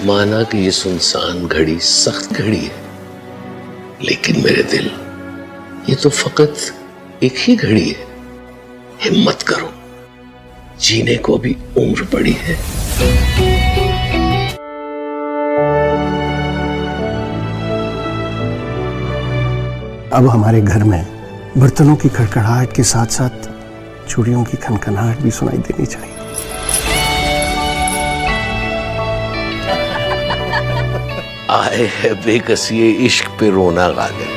माना कि ये सुनसान घड़ी सख्त घड़ी है, लेकिन मेरे दिल, ये तो फकत एक ही घड़ी है। हिम्मत करो, जीने को भी उम्र पड़ी है। अब हमारे घर में बर्तनों की खड़खड़ाहट के साथ साथ चूड़ियों की खनखनाहट भी सुनाई देनी चाहिए। आए है बेकसी इश्क पे रोना गालिब।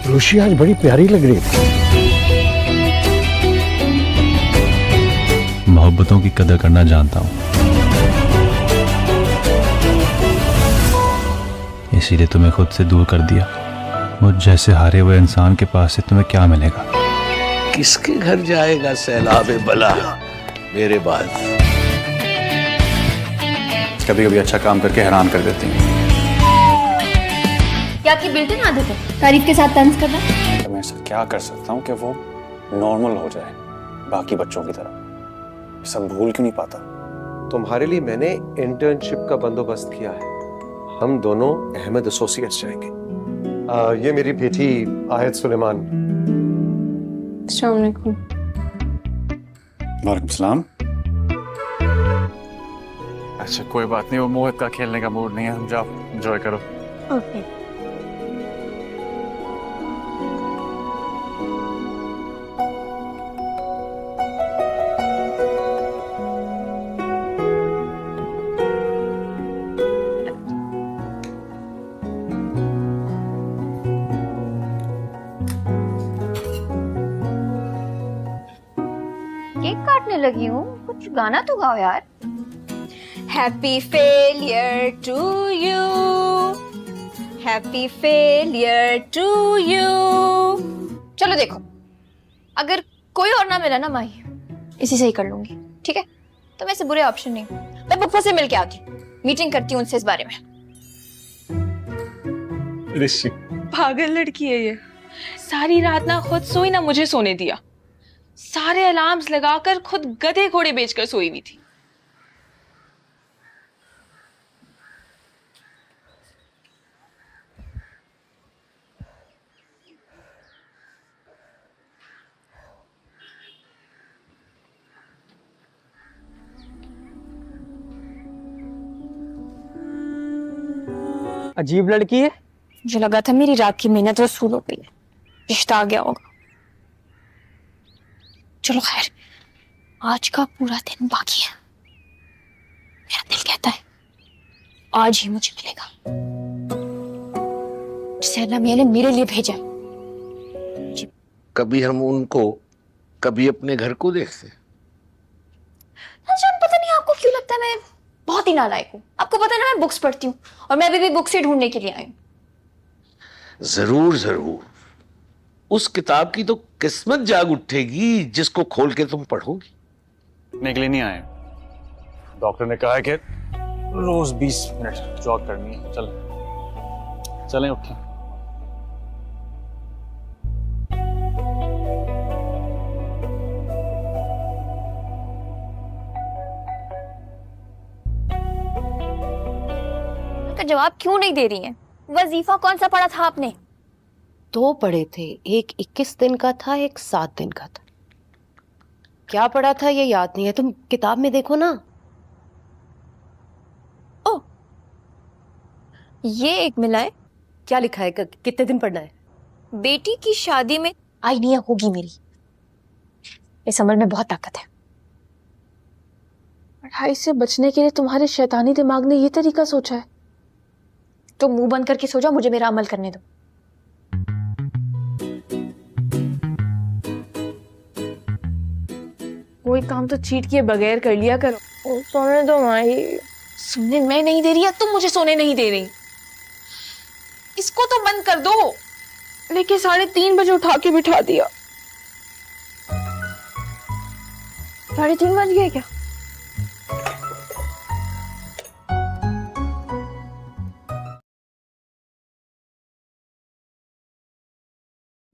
रोशी आज बड़ी प्यारी लग रही थी। मोहब्बतों की कदर करना जानता हूं, इसीलिए तुम्हें खुद से दूर कर दिया। मुझ जैसे हारे हुए इंसान के पास से तुम्हें क्या मिलेगा? किसके घर जाएगा सैलाब बला मेरे बाद? कभी कभी अच्छा काम करके हैरान कर देती हैं। क्या आपकी बिल्ट इन आदत है तारीफ के साथ तंज करना? तो मैं ऐसा क्या कर सकता हूँ कि वो नॉर्मल हो जाए बाकी बच्चों की तरह? सब भूल क्यों नहीं पाता? तुम्हारे लिए मैंने इंटर्नशिप का बंदोबस्त किया है। हम दोनों अहमद एसोसिएट्स जाएंगे। ये मेरी बेटी आयत सुलेमान। अस्सलाम वालेकुम। वालेकुम सलाम। अच्छा कोई बात नहीं, वो मोहित का खेलने का मूड नहीं है, हम जाओ एंजॉय करो। ओके। केक काटने लगी हूँ, कुछ गाना तो गाओ यार। Happy failure to you, happy failure to you. चलो देखो, अगर कोई और ना मिला ना माही, इसी से ही कर लूंगी, ठीक है? तो मैं से बुरे ऑप्शन नहीं हूँ। मैं पप्पा से मिल के आती हूँ, मीटिंग करती हूँ उनसे इस बारे में। ऋषि पागल लड़की है ये। सारी रात ना खुद सोई ना मुझे सोने दिया। सारे अलार्म्स लगाकर खुद गधे घोड़े बेचकर सोई हुई थी। अजीब लड़की है। मुझे लगा था मेरी रात की मेहनत वसूल हो गई है, रिश्ता आ गया होगा। चलो खैर, आज का पूरा दिन बाकी है। मेरा दिल कहता है आज ही मुझे मिलेगा जिसे अल्लाह मियां ने मेरे लिए भेजा है। कभी हम उनको, कभी अपने घर को देखते। जान, पता नहीं आपको क्यों लगता है मैं बहुत ही नालायक हूँ। आपको पता है ना मैं बुक्स पढ़ती हूँ, और मैं अभी भी बुक्स ही ढूंढने के लिए आई हूँ। जरूर जरूर, उस किताब की तो किस्मत जाग उठेगी जिसको खोल के तुम पढ़ोगी। पढ़ने के लिए नहीं आए, डॉक्टर ने कहा है कि रोज 20 मिनट जॉग करनी है। चलें उठें। का जवाब क्यों नहीं दे रही हैं? वजीफा कौन सा पढ़ा था आपने? 2 पढ़े थे, एक 21 दिन का था, एक 7 दिन का था। क्या पढ़ा था ये याद नहीं है, तुम किताब में देखो ना। ओ, ये एक मिला है। क्या लिखा है, कितने दिन पढ़ना है? बेटी की शादी में आइडिया होगी मेरी। इस अमल में बहुत ताकत है। पढ़ाई से बचने के लिए तुम्हारे शैतानी दिमाग ने ये तरीका सोचा है। तो मुंह बंद करके सो जाओ, मुझे मेरा अमल करने दो। कोई काम तो चीट किए बगैर कर लिया करो। सोने दो माही। सुनने मैं नहीं दे रही, तुम मुझे सोने नहीं दे रही। इसको तो बंद कर दो। लेके 3:30 बजे उठा के बिठा दिया। 3:30 बज गए क्या?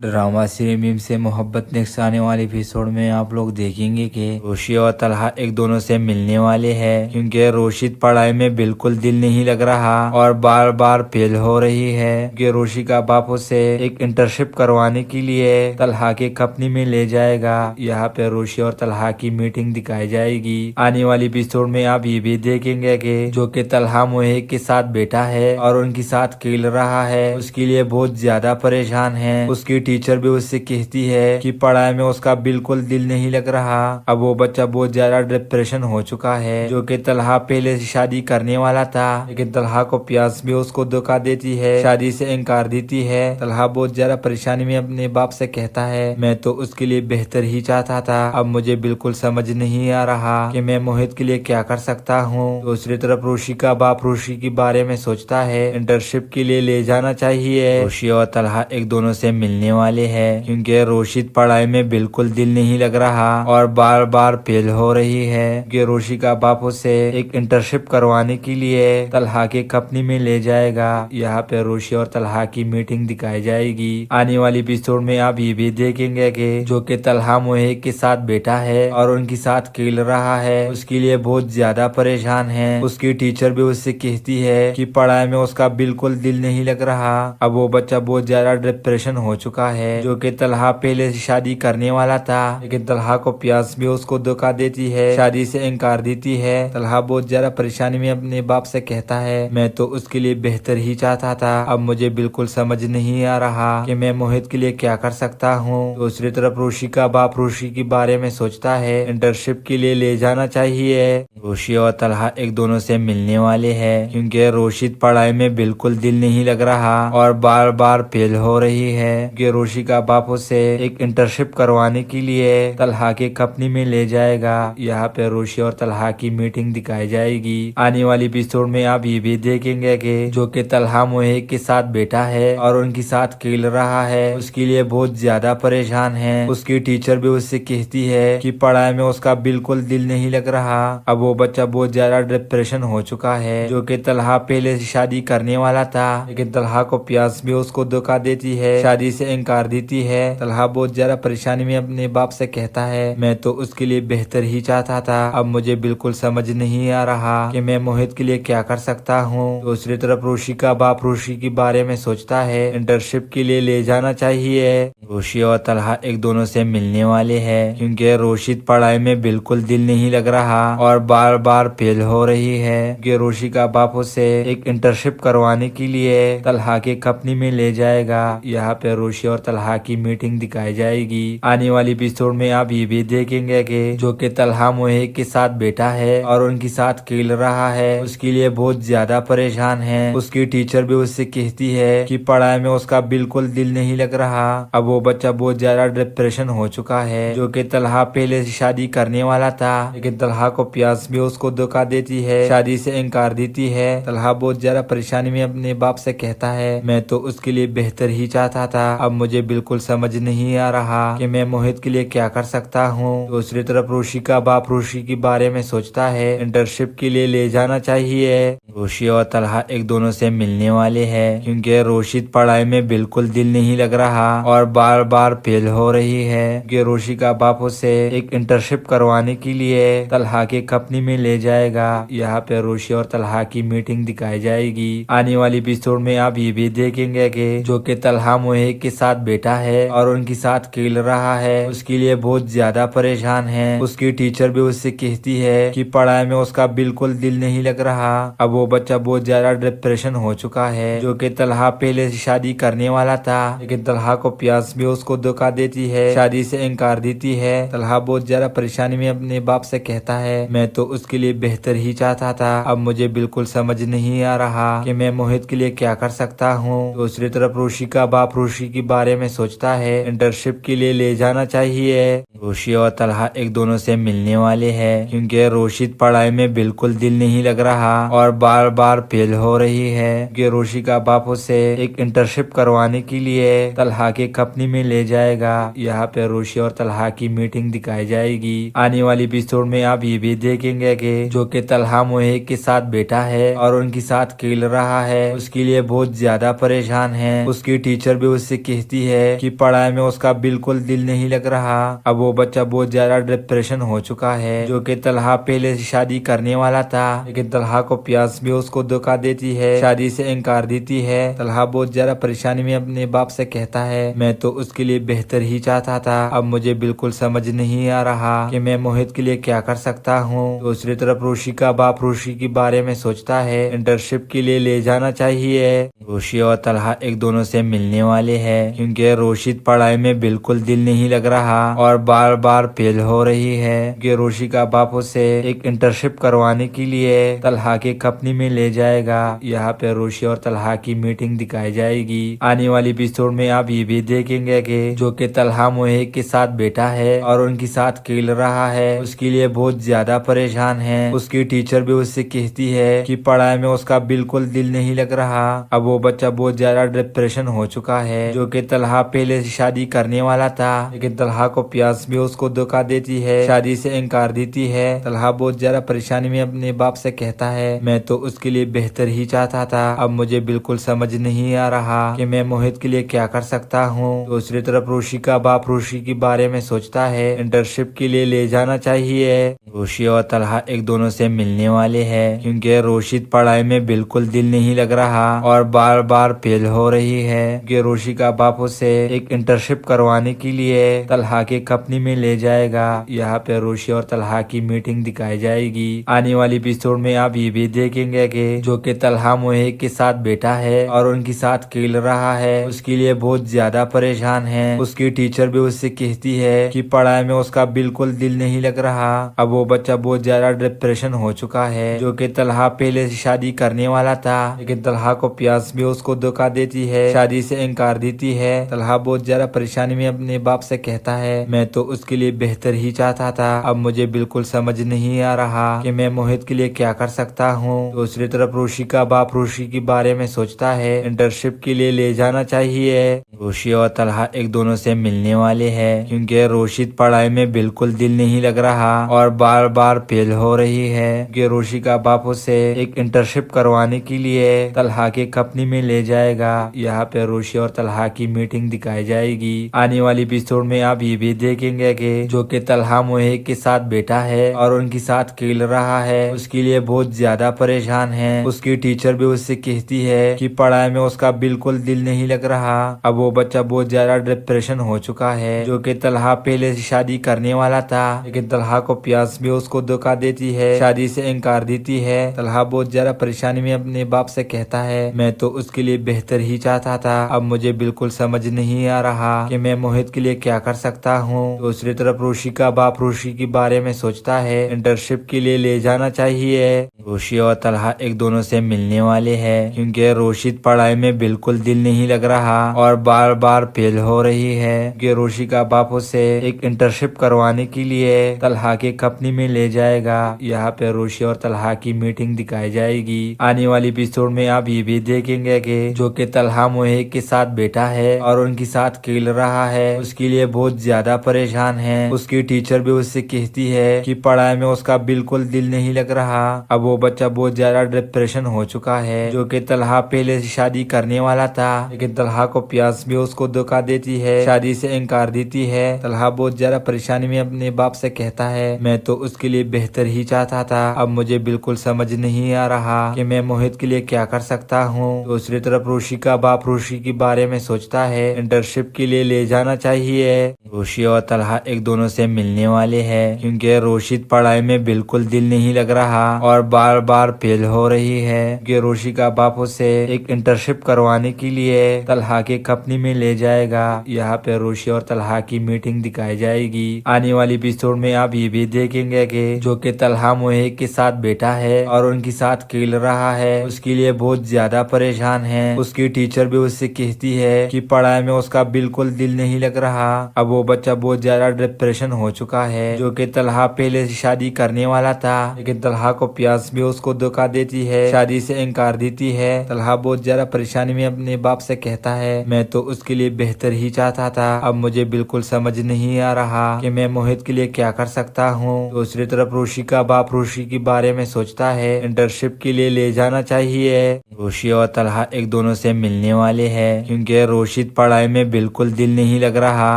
ड्रामा सीरीज से मोहब्बत नेक्स्ट आने वाले एपिसोड में आप लोग देखेंगे कि रोशी और तलहा एक दोनों से मिलने वाले हैं, क्योंकि रोशिद पढ़ाई में बिल्कुल दिल नहीं लग रहा और बार बार फेल हो रही है। कि रोशी का बाप उसे एक इंटर्नशिप करवाने के लिए तलहा के कंपनी में ले जाएगा। यहाँ पे रोशी और तलहा की मीटिंग दिखाई जाएगी। आने वाली एपिसोड में आप ये भी देखेंगे कि जो कि तलहा मोहित के साथ बैठा है और उनके साथ खेल रहा है, उसके लिए बहुत ज्यादा परेशान है। उसकी टीचर भी उससे कहती है कि पढ़ाई में उसका बिल्कुल दिल नहीं लग रहा। अब वो बच्चा बहुत ज्यादा डिप्रेशन हो चुका है। जो कि तलहा पहले से शादी करने वाला था, लेकिन तलहा को प्यास भी उसको धोखा देती है, शादी से इनकार देती है। तलहा बहुत ज्यादा परेशानी में अपने बाप से कहता है मैं तो उसके लिए बेहतर ही चाहता था, अब मुझे बिल्कुल समझ नहीं आ रहा कि मैं मोहित के लिए क्या कर सकता हूँ। दूसरी तरफ रोशी का बाप रोशी के बारे में सोचता है इंटर्नशिप के लिए ले जाना चाहिए। रोशी और तलहा एक दोनों से मिलने वाले हैं, क्योंकि रोशिद पढ़ाई में बिल्कुल दिल नहीं लग रहा और बार बार फेल हो रही है। कि रोशी का बाप उसे एक इंटर्नशिप करवाने के लिए तलहा के कंपनी में ले जाएगा। यहाँ पे रोशी और तलहा की मीटिंग दिखाई जाएगी। आने वाली एपिसोड में आप ये भी देखेंगे कि जो कि तलहा मोहित के साथ बैठा है और उनके साथ खेल रहा है, उसके लिए बहुत ज्यादा परेशान है। उसकी टीचर भी उससे कहती है कि पढ़ाई में उसका बिल्कुल दिल नहीं लग रहा। अब वो बच्चा बहुत ज्यादा डिप्रेशन हो चुका है। जो कि तलहा पहले से शादी करने वाला था, लेकिन तलहा को प्यास भी उसको धोखा देती है, शादी से इनकार देती है। तलहा बहुत ज्यादा परेशानी में अपने बाप से कहता है मैं तो उसके लिए बेहतर ही चाहता था, अब मुझे बिल्कुल समझ नहीं आ रहा कि मैं मोहित के लिए क्या कर सकता हूँ। दूसरी तरफ रोशी का बाप रोशी के बारे में सोचता है इंटर्नशिप के लिए ले जाना चाहिए। रोशी और तलहा एक दोनों से मिलने वाले हैं, क्योंकि रोशिद पढ़ाई में बिल्कुल दिल नहीं लग रहा और बार बार फेल हो रही है। कि रोशी का बाप उसे एक इंटर्नशिप करवाने के लिए तलहा के कंपनी में ले जाएगा। यहाँ पे रोशी और तलहा की मीटिंग दिखाई जाएगी। आने वाली एपिसोड में आप ये भी देखेंगे कि जो कि तलहा मोहित के साथ बैठा है और उनके साथ खेल रहा है, उसके लिए बहुत ज्यादा परेशान है। उसकी टीचर भी उससे कहती है कि पढ़ाई में उसका बिल्कुल दिल नहीं लग रहा। अब वो बच्चा बहुत ज्यादा डिप्रेशन हो चुका है। जो कि तलहा पहले से शादी करने वाला था, लेकिन तलहा को प्यास भी उसको धोखा देती है, शादी से इनकार देती है। तलहा बहुत ज्यादा परेशानी में अपने बाप से कहता है मैं तो उसके लिए बेहतर ही चाहता था, अब मुझे बिल्कुल समझ नहीं आ रहा कि मैं मोहित के लिए क्या कर सकता हूँ। दूसरी तरफ रोशी का बाप रोशी के बारे में सोचता है इंटर्नशिप के लिए ले जाना चाहिए। रोशी और तलहा एक दोनों से मिलने वाले हैं, क्योंकि रोशिद पढ़ाई में बिल्कुल दिल नहीं लग रहा और बार बार फेल हो रही है। कि रोशी का बाप उसे एक इंटर्नशिप करवाने के लिए तलहा के कंपनी में ले जाएगा। यहाँ पे रोशी और तलहा की मीटिंग दिखाई जाएगी। आने वाली एपिसोड में आप ये भी देखेंगे कि जो कि तलहा मोहित के साथ बैठा है और उनके साथ खेल रहा है, उसके लिए बहुत ज्यादा परेशान है। उसकी टीचर भी उससे कहती है कि पढ़ाई में उसका बिल्कुल दिल नहीं लग रहा। अब वो बच्चा बहुत ज्यादा डिप्रेशन हो चुका है। जो कि तलहा पहले से शादी करने वाला था, लेकिन तलहा को प्यास भी उसको धोखा देती है, शादी से इनकार देती है। तलहा बहुत ज्यादा परेशानी में अपने बाप से कहता है मैं तो उसके लिए बेहतर ही चाहता था, अब मुझे बिल्कुल समझ नहीं आ रहा कि मैं मोहित के लिए क्या कर सकता हूँ। दूसरी तरफ रोशी का बाप रोशी के बारे में सोचता है इंटर्नशिप के लिए ले जाना चाहिए। रोशी और तलहा एक दोनों से मिलने वाले हैं, क्योंकि रोशिद पढ़ाई में बिल्कुल दिल नहीं लग रहा और बार बार फेल हो रही है। कि रोशी का बाप उसे एक इंटर्नशिप करवाने के लिए तलहा के कंपनी में ले जाएगा। यहाँ पे रोशी और तलहा की मीटिंग दिखाई जाएगी। आने वाली एपिसोड में आप ये भी देखेंगे कि जो कि तलहा मोहित के साथ बैठा है और उनके साथ खेल रहा है, उसके लिए बहुत ज्यादा परेशान है। उसकी टीचर भी उससे कहती है कि पढ़ाई में उसका बिल्कुल दिल नहीं लग रहा। अब वो बच्चा बहुत ज्यादा डिप्रेशन हो चुका है। जो कि तलहा पहले से शादी करने वाला था, लेकिन तलहा को प्यास भी उसको धोखा देती है, शादी से इनकार देती है। तलहा बहुत ज्यादा परेशानी में अपने बाप से कहता है मैं तो उसके लिए बेहतर ही चाहता था, अब मुझे बिल्कुल समझ नहीं आ रहा कि मैं मोहित के लिए क्या कर सकता हूँ। दूसरी तरफ रोशी का बाप रोशी के बारे में सोचता है इंटर्नशिप के लिए ले जाना चाहिए। रोशी और तलहा एक दोनों से मिलने वाले हैं क्योंकि रोशिद पढ़ाई में बिल्कुल दिल नहीं लग रहा और बार बार फेल हो रही है क्योंकि रोशी का बाप उसे एक इंटर्नशिप करवाने के लिए तलहा के कंपनी में ले जाएगा। यहाँ पे रोशी और तलहा की मीटिंग दिखाई जाएगी। आने वाली एपिसोड में आप ये भी देखेंगे कि जो कि तलहा मोहित के साथ बैठा है और उनके साथ खेल रहा है, उसके लिए बहुत ज्यादा परेशान है। उसकी टीचर भी उससे कहती है कि पढ़ाई में उसका बिल्कुल दिल नहीं लग रहा। अब वो बच्चा बहुत ज्यादा डिप्रेशन हो चुका है। जो कि तलहा पहले से शादी करने वाला था, लेकिन तलहा को प्यास भी उसको धोखा देती है, शादी से इनकार देती है। तलहा बहुत ज्यादा परेशानी में अपने बाप से कहता है मैं तो उसके लिए बेहतर ही चाहता था, अब मुझे बिल्कुल समझ नहीं आ रहा कि मैं मोहित के लिए क्या कर सकता हूँ। दूसरी तरफ रोशी का बाप रोशी के बारे में सोचता है इंटर्नशिप के लिए ले जाना चाहिए। रोशी और तलहा एक दोनों से मिलने वाले हैं क्योंकि रोशिद पढ़ाई में बिल्कुल दिल नहीं लग रहा और बार बार फेल हो रही है कि रोशी का बाप उसे एक इंटर्नशिप करवाने के लिए तलहा के कंपनी में ले जाएगा। यहाँ पे रोशी और तलहा की मीटिंग दिखाई जाएगी। आने वाली एपिसोड में आप ये भी देखेंगे कि जो कि तलहा मोहित के साथ बैठा है और उनके साथ खेल रहा है, उसके लिए बहुत ज्यादा परेशान है। उसकी टीचर भी उससे कहती है कि पढ़ाई में उसका बिल्कुल दिल नहीं लग रहा। अब वो बच्चा बहुत ज्यादा डिप्रेशन हो चुका है। जो कि तलहा पहले से शादी करने वाला था, लेकिन तलहा को प्यास भी उसको धोखा देती है, शादी से इनकार देती है। तलहा बहुत ज्यादा परेशानी में अपने बाप से कहता है मैं तो उसके लिए बेहतर ही चाहता था, अब मुझे बिल्कुल समझ नहीं आ रहा कि मैं मोहित के लिए क्या कर सकता हूँ। दूसरी तरफ रोशी का बाप रोशी के बारे में सोचता है इंटर्नशिप के लिए ले जाना चाहिए। रोशी और तलहा एक दोनों से मिलने वाले हैं क्योंकि रोशिद पढ़ाई में बिल्कुल दिल नहीं लग रहा और बार बार फेल हो रही है कि रोशी का बाप उसे एक इंटर्नशिप करवाने के लिए तलहा के कंपनी में ले जाएगा। यहाँ पे रोशी और तलहा की मीटिंग दिखाई जाएगी। आने वाली एपिसोड में आप ये भी देखेंगे कि जो कि तलहा मोहित के साथ बैठा है और उनके साथ खेल रहा है, उसके लिए बहुत ज्यादा परेशान है। उसकी टीचर भी उससे कहती है कि पढ़ाई में उसका बिल्कुल दिल नहीं लग रहा। अब वो बच्चा बहुत ज्यादा डिप्रेशन हो चुका है। जो कि तलहा पहले से शादी करने वाला था, लेकिन तलहा को प्यास भी उसको धोखा देती है, शादी से इनकार देती है। तलहा बहुत ज्यादा परेशानी में अपने बाप से कहता है मैं तो उसके लिए बेहतर ही चाहता था, अब मुझे बिल्कुल समझ नहीं आ रहा कि मैं मोहित के लिए क्या कर सकता हूँ। दूसरी तरफ रोशी का बाप रोशी के बारे में सोचता है इंटर्नशिप के लिए ले जाना चाहिए। रोशी और तलहा एक दोनों से मिलने वाले हैं क्योंकि रोशिद पढ़ाई में बिल्कुल दिल नहीं लग रहा और बार बार फेल हो रही है कि रोशी का बाप उसे एक इंटर्नशिप करवाने के लिए तलहा के कंपनी में ले जाएगा। यहाँ पे रोशी और तलहा की मीटिंग दिखाई जाएगी। आने वाली एपिसोड में आप ये भी देखेंगे कि जो कि तलहा मोहित के साथ बैठा है और उनके साथ खेल रहा है, उसके लिए बहुत ज्यादा परेशान है। उसकी टीचर भी उससे कहती है कि पढ़ाई में उसका बिल्कुल दिल नहीं लग रहा। अब वो बच्चा बहुत ज्यादा डिप्रेशन हो चुका है। जो कि तलहा पहले से शादी करने वाला था, लेकिन तलहा को प्यास भी उसको धोखा देती है, शादी से इनकार देती है। तलहा बहुत ज्यादा परेशानी में अपने बाप से कहता है मैं तो उसके लिए बेहतर ही चाहता था, अब मुझे बिल्कुल समझ नहीं आ रहा कि मैं मोहित के लिए क्या कर सकता हूँ। दूसरी तरफ रोशी का बाप रोशी के बारे में सोचता है इंटर्नशिप के लिए ले जाना चाहिए। रोशी और तलहा एक दोनों से मिलने वाले हैं क्योंकि रोशिद पढ़ाई में बिल्कुल दिल नहीं लग रहा और बार बार फेल हो रही है कि रोशी का बाप उसे एक इंटर्नशिप करवाने के लिए तलहा के कंपनी में ले जाएगा। यहाँ पे रोशी और तलहा की मीटिंग दिखाई जाएगी। आने वाली एपिसोड में आप ये भी देखेंगे कि जो कि तलहा मोहित के साथ बैठा है और उनके साथ खेल रहा है, उसके लिए बहुत ज्यादा परेशान है। उसकी टीचर भी उससे कहती है कि पढ़ाई में उसका बिल्कुल दिल नहीं लग रहा। अब वो बच्चा बहुत ज्यादा डिप्रेशन हो चुका है। जो कि तलहा पहले से शादी करने वाला था, लेकिन तलहा को प्यास भी उसको धोखा देती है, शादी से इनकार देती है। तलहा बहुत ज्यादा परेशानी में अपने बाप से कहता है मैं तो उसके लिए बेहतर ही चाहता था, अब मुझे बिल्कुल समझ नहीं आ रहा कि मैं मोहित के लिए क्या कर सकता हूँ। दूसरी तरफ रोशी का बाप रोशी के बारे में सोचता है इंटर्नशिप के लिए ले जाना चाहिए। रोशी और तलहा एक दोनों से मिलने वाले हैं क्योंकि रोशिद पढ़ाई में बिल्कुल दिल नहीं लग रहा और बार बार फेल हो रही है कि रोशी का बाप उसे एक इंटर्नशिप करवाने के लिए तलहा के कंपनी में ले जाएगा। यहाँ पे रोशी और तलहा की मीटिंग दिखाई जाएगी। आने वाली एपिसोड में आप ये भी देखेंगे कि जो कि तलहा मोहित के साथ बैठा है और उनके साथ खेल रहा है, उसके लिए बहुत ज्यादा परेशान है। उसकी टीचर भी उससे कहती है कि पढ़ाई में उसका बिल्कुल दिल नहीं लग रहा। अब वो बच्चा बहुत ज्यादा डिप्रेशन हो चुका है, जो कि तलहा पहले से शादी करने वाला था, लेकिन तलहा को प्यास भी उसको धोखा देती है, शादी से इनकार देती है। तलहा बहुत ज्यादा परेशानी में अपने बाप से कहता है मैं तो उसके लिए बेहतर ही चाहता था, अब मुझे बिल्कुल समझ नहीं आ रहा कि मैं मोहित के लिए क्या कर सकता हूँ। दूसरी तरफ रोशी का बाप रोशी के बारे में सोचता है इंटर्नशिप के लिए ले जाना चाहिए। रोशी और तलहा एक दोनों से मिलने वाले हैं, क्योंकि रोशी पढ़ाई में बिल्कुल दिल नहीं लग रहा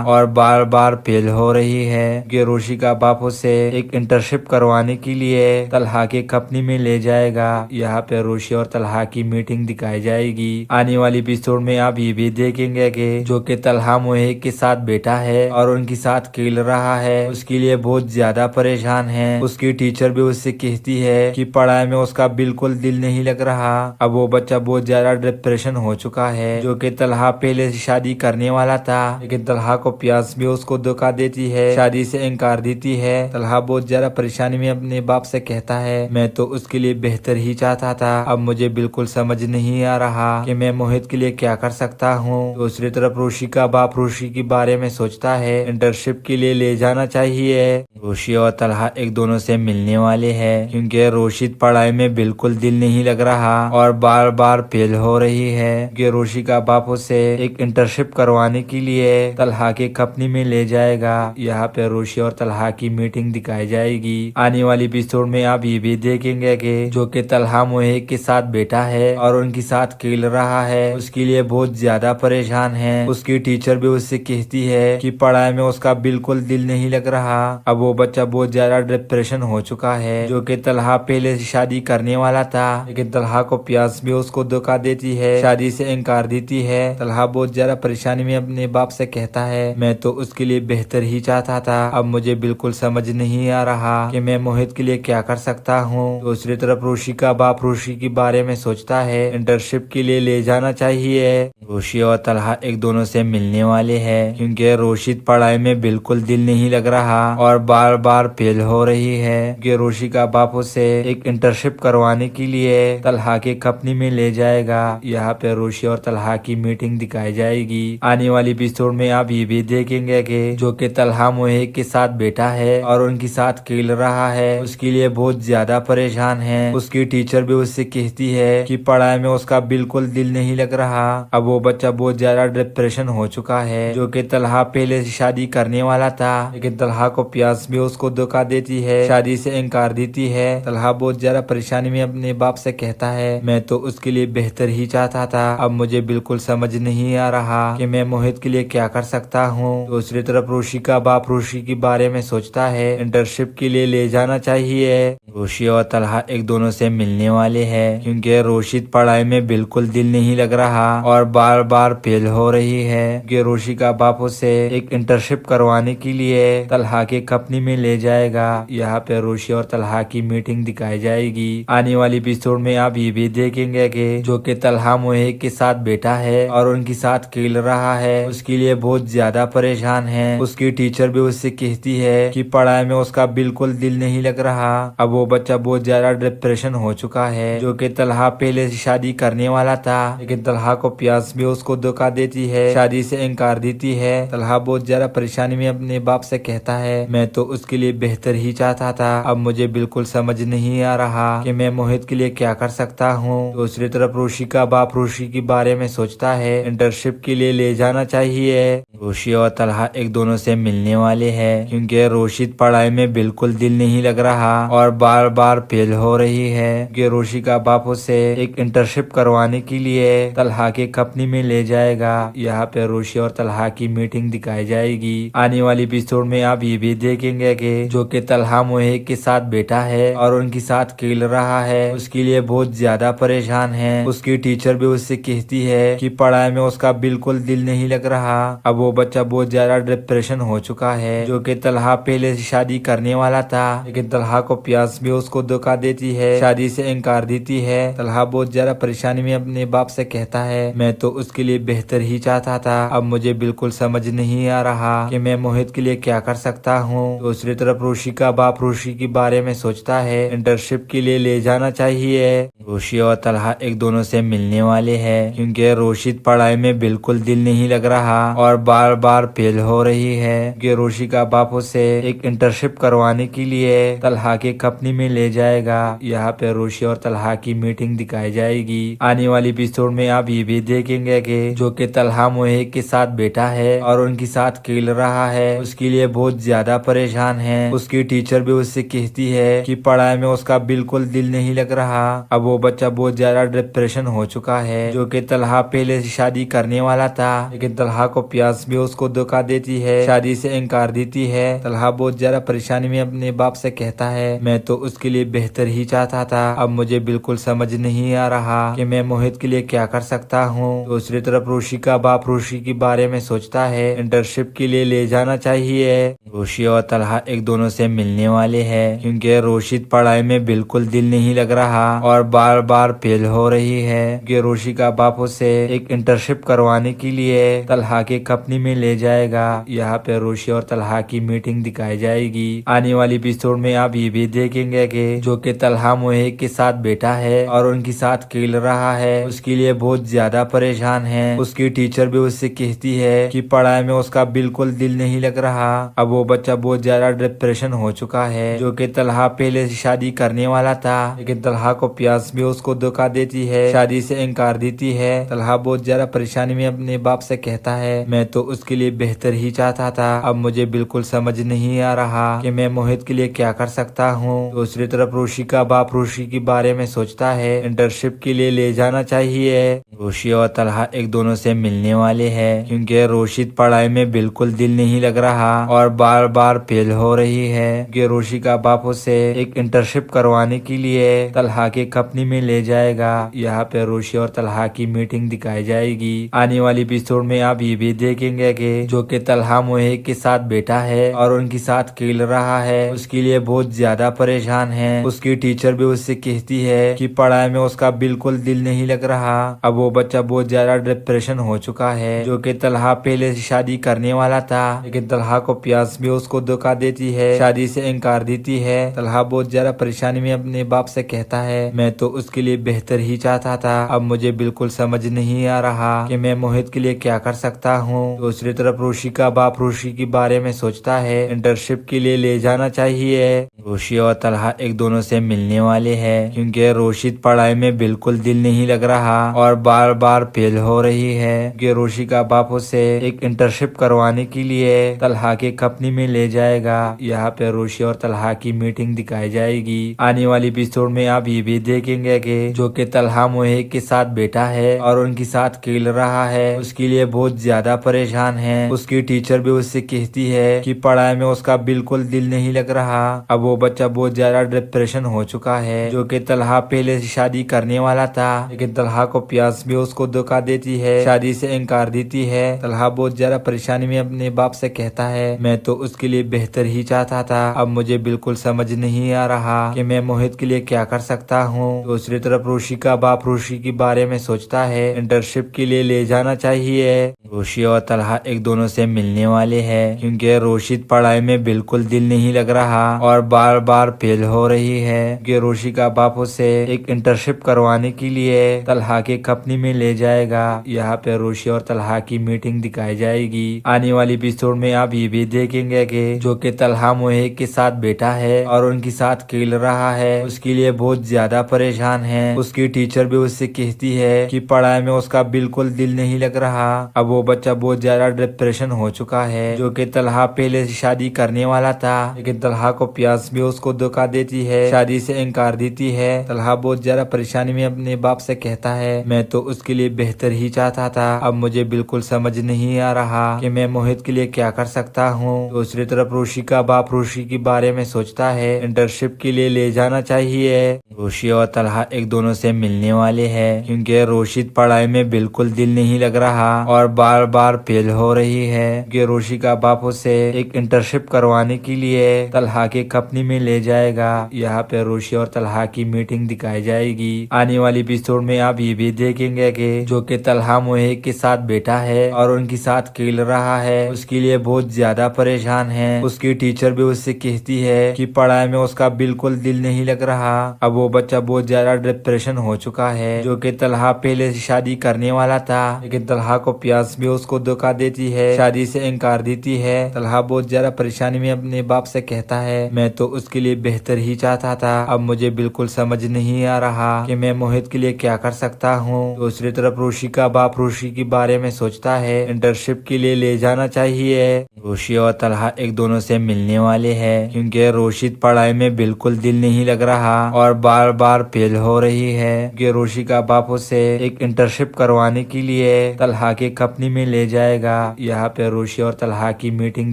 और बार बार फेल हो रही है, कि रोशी का बाप उसे एक इंटर्नशिप करवाने के लिए तलहा के कंपनी में ले जाएगा। यहाँ पे रोशी और तलहा की मीटिंग दिखाई जाएगी। आने वाली एपिसोड में आप ये भी देखेंगे कि जो कि तलहा मोहित के साथ बैठा है और उनके साथ खेल रहा है, उसके लिए बहुत ज्यादा परेशान है। उसकी टीचर भी उससे कहती है कि पढ़ाई में उसका बिल्कुल दिल नहीं लग रहा। अब वो बच्चा बहुत ज्यादा डिप्रेशन हो चुका है, जो कि तलहा पहले से शादी करने वाला था, लेकिन तलहा को प्यास भी उसको धोखा देती है, शादी से इनकार देती है। तलहा बहुत ज्यादा परेशानी में अपने बाप से कहता है मैं तो उसके लिए बेहतर ही चाहता था, अब मुझे बिल्कुल समझ नहीं आ रहा कि मैं मोहित के लिए क्या कर सकता हूँ। दूसरी तरफ रोशी का बाप रोशी के बारे में सोचता है इंटर्नशिप के लिए ले जाना चाहिए। रोशी और तलहा एक दोनों से मिलने वाले हैं, क्योंकि रोशी पढ़ाई में बिल्कुल दिल नहीं लग रहा और बार बार फेल हो रही है, कि रोशी का बाप उसे एक इंटर्नशिप करवाने के लिए तलहा के कंपनी में ले जाएगा। यहाँ पे रोशी और तलहा की मीटिंग दिखाई जाएगी। आने वाली एपिसोड में आप ये भी देखेंगे कि जो कि तलहा मोहित के साथ बैठा है और उनके साथ खेल रहा है, उसके लिए बहुत ज्यादा परेशान है। उसकी टीचर भी उससे कहती है कि पढ़ाई में उसका बिल्कुल दिल नहीं लग रहा। अब वो बच्चा बहुत ज्यादा डिप्रेशन हो चुका है, जो कि तलहा पहले से शादी करने वाला था, लेकिन तलहा को प्यास भी उसको धोखा देती है, शादी से इनकार देती है। तलहा बहुत ज्यादा परेशानी में अपने बाप से कहता है मैं तो उसके लिए बेहतर ही चाहता था, अब मुझे बिल्कुल समझ नहीं आ रहा कि मैं मोहित के लिए क्या कर सकता हूँ। दूसरी तरफ रोशी का बाप रोशी के बारे में सोचता है इंटर्नशिप के लिए ले जाना चाहिए। रोशी और तलहा एक दोनों से मिलने वाले हैं, क्योंकि रोशी पढ़ाई में बिल्कुल दिल नहीं लग रहा और बार बार फेल हो रही है, कि रोशी का बाप उसे एक इंटर्नशिप करवाने के लिए तलहा के कंपनी में ले जाएगा। यहाँ पे रोशी और तलहा की मीटिंग दिखाई जाएगी। आने वाली एपिसोड में आप ये भी देखेंगे कि जो कि तलहा मोहित के साथ बैठा है और उनके साथ खेल रहा है, उसके लिए बहुत ज्यादा परेशान है। उसकी टीचर भी उससे कहती है कि पढ़ाई में उसका बिल्कुल दिल नहीं लग रहा। अब वो बच्चा बहुत ज्यादा डिप्रेशन हो चुका है, जो कि तलहा पहले से शादी करने वाला था, लेकिन तलहा को प्यास भी उसको धोखा देती है, शादी से इनकार देती है। तलहा बहुत ज्यादा परेशानी में अपने बाप से कहता है मैं तो उसके लिए बेहतर ही चाहता था, अब मुझे बिल्कुल समझ नहीं आ रहा कि मैं मोहित के लिए क्या कर सकता हूँ। दूसरी तरफ रोशी का बाप रोशी के बारे में सोचता है इंटर्नशिप के लिए ले जाना चाहिए। रोशी और तलहा एक दोनों से मिलने वाले हैं, क्योंकि रोशी पढ़ाई में बिल्कुल दिल नहीं लग रहा और बार बार फेल हो रही है, कि रोशी का बाप उसे एक इंटर्नशिप करवाने के लिए तलहा के कंपनी में ले जाएगा। यहाँ पे रोशी और तलहा की मीटिंग दिखाई जाएगी। आने वाली एपिसोड में आप ये भी देखेंगे कि जो कि तलहा मोहित के साथ बैठा है और उनके साथ खेल रहा है, उसके लिए बहुत ज्यादा परेशान है। उसकी टीचर भी उससे कहती है कि पढ़ाई में उसका बिल्कुल दिल नहीं लग रहा। अब वो बच्चा बहुत ज्यादा डिप्रेशन हो चुका है, जो कि तलहा पहले से शादी करने वाला था, लेकिन तलहा को प्यास भी उसको धोखा देती है, शादी से इनकार देती है। तलहा बहुत ज्यादा परेशानी में अपने बाप से कहता है मैं तो उसके लिए बेहतर ही चाहता था, अब मुझे बिल्कुल समझ नहीं आ रहा कि मैं मोहित के लिए क्या कर सकता हूँ। दूसरी तरफ रोशी का बाप रोशी के बारे में सोचता है इंटर्नशिप के लिए ले जाना चाहिए। रोशी और तलहा एक दोनों से मिलने वाले हैं, क्योंकि रोशी पढ़ाई में बिल्कुल दिल नहीं लग रहा और बार बार फेल हो रही है, कि रोशी का बाप उसे एक इंटर्नशिप करवाने के लिए तलहा के कंपनी में ले जाएगा। यहाँ पे रोशी और तलहा की मीटिंग दिखाई जाएगी। आने वाली एपिसोड में आप ये भी देखेंगे कि जो कि तलहा मोहित के साथ बैठा है और उनके साथ खेल रहा है, उसके लिए बहुत ज्यादा परेशान है। उसकी टीचर भी उससे कहती है कि पढ़ाई में उसका बिल्कुल दिल नहीं लग रहा। अब वो बच्चा बहुत ज्यादा डिप्रेशन हो चुका है, जो कि तलहा पहले से शादी करने वाला था, लेकिन तलहा को प्यास भी उसको धोखा देती है, शादी से इनकार देती है। तलहा बहुत ज्यादा परेशानी में अपने बाप से कहता है मैं तो उसके लिए बेहतर ही चाहता था, अब मुझे बिल्कुल समझ नहीं आ रहा कि मैं मोहित के लिए क्या कर सकता हूँ। दूसरी तरफ रोशी का बाप रोशी के बारे में सोचता है इंटर्नशिप के लिए ले जाना चाहिए। रोशी और तलहा एक दोनों से मिलने वाले हैं, क्योंकि रोशी पढ़ाई में बिल्कुल दिल नहीं लग रहा और बार बार फेल हो रही रही है कि रोशी का बाप उसे एक इंटर्नशिप करवाने के लिए तलहा के कंपनी में ले जाएगा। यहाँ पे रोशी और तलहा की मीटिंग दिखाई जाएगी। आने वाली एपिसोड में आप ये भी देखेंगे कि जो कि तलहा मोहे के साथ बैठा है और उनके साथ खेल रहा है, उसके लिए बहुत ज्यादा परेशान है। उसकी टीचर भी उससे कहती है कि पढ़ाई में उसका बिल्कुल दिल नहीं लग रहा। अब वो बच्चा बहुत ज्यादा डिप्रेशन हो चुका है। जो कि तलहा पहले से शादी करने वाला था, लेकिन तलहा को प्यास भी उसको धोखा देती है, शादी से इनकार देती है। तलहा बहुत ज्यादा परेशानी में अपने बाप से कहता है मैं तो उसके लिए बेहतर ही चाहता था, अब मुझे बिल्कुल समझ नहीं आ रहा कि मैं मोहित के लिए क्या कर सकता हूँ। दूसरी तरफ रोशी का बाप रोशी के बारे में सोचता है इंटर्नशिप के लिए ले जाना चाहिए। रोशी और तलहा एक दोनों से मिलने वाले हैं क्योंकि रोशी पढ़ाई में बिल्कुल दिल नहीं लग रहा और बार बार फेल हो रही है कि रोशी का बाप उसे एक इंटर्नशिप करवाने के लिए तलहा के कंपनी में ले जाएगा। यहाँ पे रोशी और तलहा की मीटिंग दिखाई जाएगी। आने वाली एपिसोड में आप ये भी देखेंगे कि जो कि तलहा मोहे के साथ बैठा है और उनके साथ खेल रहा है, उसके लिए बहुत ज्यादा परेशान है। उसकी टीचर भी उससे कहती है कि पढ़ाई में उसका बिल्कुल दिल नहीं लग रहा। अब वो बच्चा बहुत ज्यादा डिप्रेशन हो चुका है। जो कि तलहा पहले से शादी करने वाला था, लेकिन तलहा को प्यास भी उसको धोखा देती है, शादी से इनकार देती है। तलहा बहुत ज्यादा परेशानी में अपने बाप से कहता है मैं तो उसके लिए बेहतर ही चाहता था, अब मुझे बिल्कुल समझ नहीं आ रहा कि मैं मोहित के लिए क्या कर सकता हूँ। दूसरी तरफ रोशी का बाप रोशी के बारे में सोचता है इंटर्नशिप के लिए ले जाना चाहिए। रोशी और तलहा एक दोनों से मिलने वाले हैं क्योंकि रोशी पढ़ाई में बिल्कुल दिल नहीं लग रहा और बार बार फेल हो रही है कि रोशी का बाप उसे एक इंटर्नशिप करवाने के लिए तलहा के कंपनी में ले जाएगा। यहाँ पे रोशी और तलहा की मीटिंग दिखाई जाएगी। आने वाली एपिसोड में आप ये भी देखेंगे कि जो कि तलहा मोहे के साथ बैठा है और उनके साथ खेल रहा है, उसके लिए बहुत ज्यादा परेशान है। उसकी टीचर भी उससे कहती है कि पढ़ाई में उसका बिल्कुल दिल नहीं लग रहा। अब वो बच्चा बहुत ज्यादा डिप्रेशन हो चुका है। जो कि तलहा पहले से शादी करने वाला था, लेकिन तलहा को प्यास भी उसको धोखा देती है, शादी से इनकार देती है। तलहा बहुत ज्यादा परेशानी में अपने बाप से कहता है मैं तो उसके लिए बेहतर ही चाहता था, अब मुझे बिल्कुल समझ नहीं आ रहा कि मैं मोहित के लिए क्या कर सकता हूँ। दूसरी तरफ रोशी का बाप रोशी के बारे में सोचता है इंटर्नशिप के लिए ले जाना चाहिए। रोशी और तलहा एक दोनों से मिलने वाले हैं क्योंकि रोशी पढ़ाई में बिल्कुल दिल नहीं लग रहा और बार बार फेल हो रही है कि रोशी का बाप उसे एक इंटर्नशिप करवाने के लिए तलहा के कंपनी में ले जाएगा। यहाँ पे रोशी और तलहा की मीटिंग दिखाई जाएगी। आने वाली एपिसोड में आप ये भी देखेंगे कि जो कि तलहा मोहे के साथ बैठा है और उनके साथ खेल रहा है, उसके लिए बहुत ज्यादा परेशान है। उसकी टीचर भी उससे कहती है कि पढ़ाई में उसका बिल्कुल दिल नहीं लग रहा। अब वो बच्चा बहुत ज्यादा डिप्रेशन हो चुका है। जो कि तलहा पहले से शादी करने वाला था, लेकिन तलहा को प्यास भी उसको धोखा देती है, शादी से इनकार देती है। तलहा बहुत ज्यादा परेशानी में अपने बाप से कहता है मैं तो उसके लिए बेहतर ही चाहता था, अब मुझे बिल्कुल समझ नहीं आ रहा कि मैं मोहित के लिए क्या कर सकता हूँ। दूसरी तरफ रोशी का बाप रोशी के बारे में सोचता है इंटर्नशिप के लिए ले जाना चाहिए। रोशी और तलहा एक दोनों से मिलने वाले हैं क्योंकि रोशी पढ़ाई में बिल्कुल दिल नहीं लग रहा और बार बार फेल हो रही है कि रोशी का बाप उसे एक इंटर्नशिप करवाने के लिए तलहा के कंपनी में ले जाएगा। यहाँ पे रोशी और तलहा की मीटिंग दिखाई जाएगी। आने वाली एपिसोड में आप ये भी देखेंगे कि जो कि तलहा मोहे के साथ बैठा है और उनके साथ खेल रहा है, उसके लिए बहुत ज्यादा परेशान है। उसकी टीचर भी उससे कहती है कि पढ़ाई में उसका बिल्कुल दिल नहीं लग रहा। अब वो बच्चा बहुत ज्यादा डिप्रेशन हो चुका है। जो कि तलहा पहले से शादी करने वाला था, लेकिन तलहा को प्यास भी उसको धोखा देती है, शादी से इनकार देती है। तलहा बहुत ज्यादा परेशानी में अपने बाप से कहता है मैं तो उसके लिए बेहतर ही चाहता था, अब मुझे बिल्कुल समझ नहीं आ रहा कि मैं मोहित के लिए क्या कर सकता हूँ। दूसरी तरफ रोशी का बाप रोशी के बारे में सोचता है इंटर्नशिप के लिए ले जाना चाहिए। रोशी और तलहा एक दोनों से मिलने वाले हैं क्योंकि रोशी पढ़ाई में बिल्कुल दिल नहीं लग रहा और बार बार फेल हो रही है कि रोशी का बाप उसे एक इंटर्नशिप करवाने के लिए तलहा के कंपनी में ले जाएगा। यहाँ पे रोशी और तलहा की मीटिंग दिखाई जाएगी। आने वाली एपिसोड में आप ये भी देखेंगे कि जो कि तलहा मोहे के साथ बैठा है और उनके साथ खेल रहा है, उसके लिए बहुत ज्यादा परेशान परेशान है। उसकी टीचर भी उससे कहती है कि पढ़ाई में उसका बिल्कुल दिल नहीं लग रहा। अब वो बच्चा बहुत ज्यादा डिप्रेशन हो चुका है, जो कि तलहा पहले से शादी करने वाला था, लेकिन तलहा को प्यास भी उसको धोखा देती है, शादी से इनकार देती है। तलहा बहुत ज्यादा परेशानी में अपने बाप से कहता है, मैं तो उसके लिए बेहतर ही चाहता था, अब मुझे बिल्कुल समझ नहीं आ रहा कि मैं मोहित के लिए क्या कर सकता हूँ। दूसरी तरफ रोशी का बाप रोशी के बारे में सोचता है, इंटर्नशिप के लिए ले जाना चाहिए। रोशी और तलहा एक दोनों से मिलने वाले हैं, क्योंकि रोशिद पढ़ाई में बिल्कुल दिल नहीं लग रहा और बार बार फेल हो रही है। कि रोशी का बाप उसे एक इंटर्नशिप करवाने के लिए तलहा के कंपनी में ले जाएगा। यहाँ पे रोशी और तलहा की मीटिंग